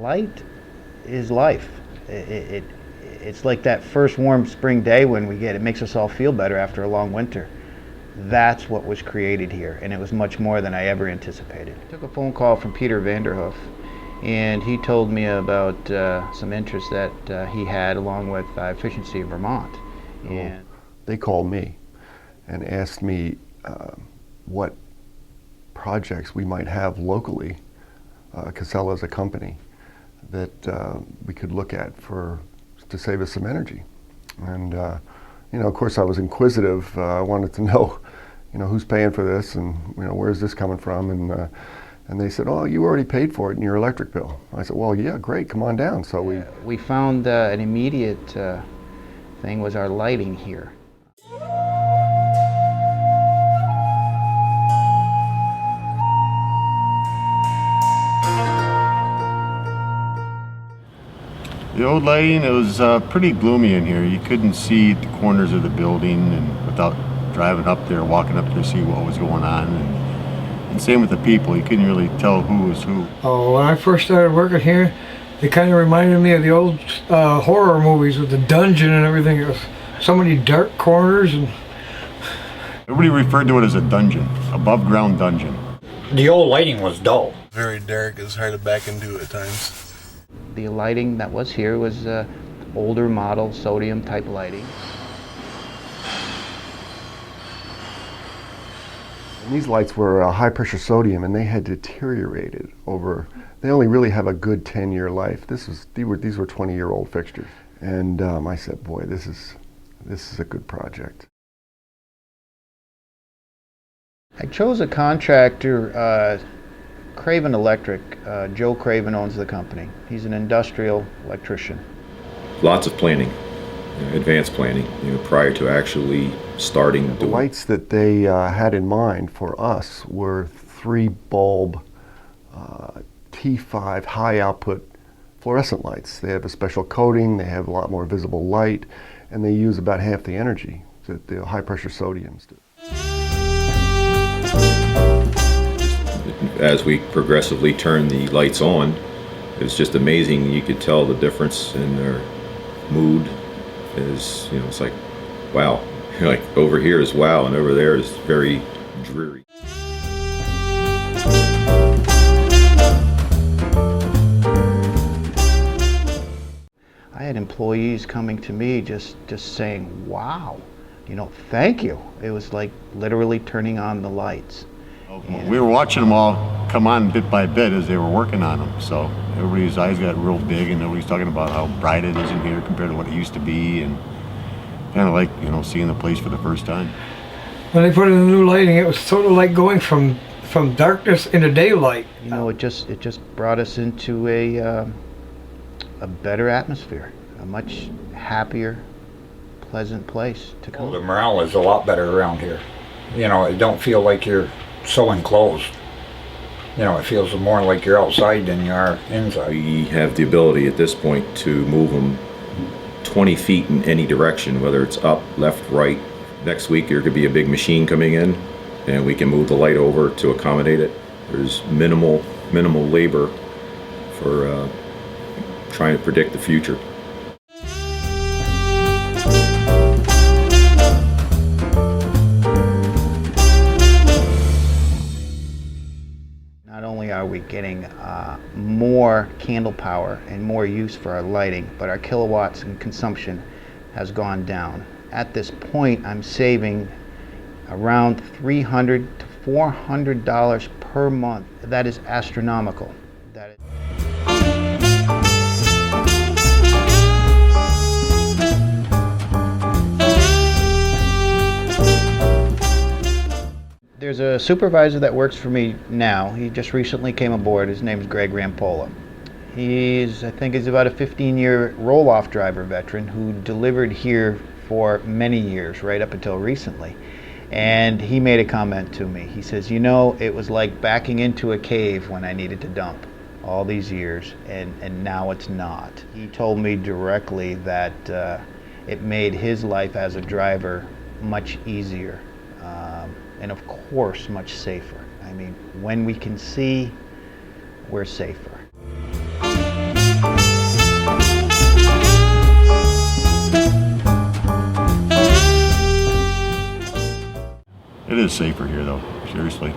Light is life. It's like that first warm spring day when we get it. It makes us all feel better after a long winter. That's what was created here, and it was much more than I ever anticipated. I took a phone call from Peter Vanderhoof, and he told me about some interest that he had along with Efficiency of Vermont. And they called me and asked me what projects we might have locally, Casella as a company, that we could look at to save us some energy. And you know, of course, I was inquisitive. I wanted to know, you know, who's paying for this, and you know, where's this coming from? And they said, "Oh, you already paid for it in your electric bill." I said, "Well, yeah, great, come on down." So we found an immediate thing was our lighting here. The old lighting, it was pretty gloomy in here. You couldn't see the corners of the building, and without driving up there, walking up there to see what was going on. And same with the people, you couldn't really tell who was who. Oh, when I first started working here, it kind of reminded me of the old horror movies with the dungeon and everything. It was so many dark corners. And everybody referred to it as a dungeon, above ground dungeon. The old lighting was dull. Very dark, it's hard to back into at times. The lighting that was here was older model sodium type lighting. And these lights were high pressure sodium, and they had deteriorated over. They only really have a good 10-year life. These were 20-year-old fixtures, and I said, "Boy, this is a good project." I chose a contractor. Craven Electric. Joe Craven owns the company. He's an industrial electrician. Lots of planning, advanced planning, prior to actually starting. The lights that they had in mind for us were 3-bulb T5 high output fluorescent lights. They have a special coating, they have a lot more visible light, and they use about half the energy that the high pressure sodiums do. As we progressively turned the lights on, it was just amazing. You could tell the difference in their mood. Is it's like, wow, like over here is wow, and over there is very dreary. I had employees coming to me just saying, "Wow, thank you." It was like literally turning on the lights. We were watching them all come on bit by bit as they were working on them. So everybody's eyes got real big, and everybody's talking about how bright it is in here compared to what it used to be, and kind of like seeing the place for the first time. When they put in the new lighting, it was sort of like going from darkness into daylight. It just brought us into a better atmosphere, a much happier, pleasant place to come. Well, the morale is a lot better around here. It don't feel like you're so enclosed. It feels more like you're outside than you are inside. We have the ability at this point to move them 20 feet in any direction, whether it's up, left, right. Next week there could be a big machine coming in, and we can move the light over to accommodate it. There's minimal labor for trying to predict the future. Not only are we getting more candle power and more use for our lighting, but our kilowatts and consumption has gone down. At this point, I'm saving around $300 to $400 per month. That is astronomical. There's a supervisor that works for me now. He just recently came aboard. His name is Greg Rampola. I think he's about a 15-year roll-off driver veteran who delivered here for many years, right up until recently. And he made a comment to me. He says, it was like backing into a cave when I needed to dump all these years, and now it's not. He told me directly that it made his life as a driver much easier. And of course, much safer. I mean, when we can see, we're safer. It is safer here though, seriously.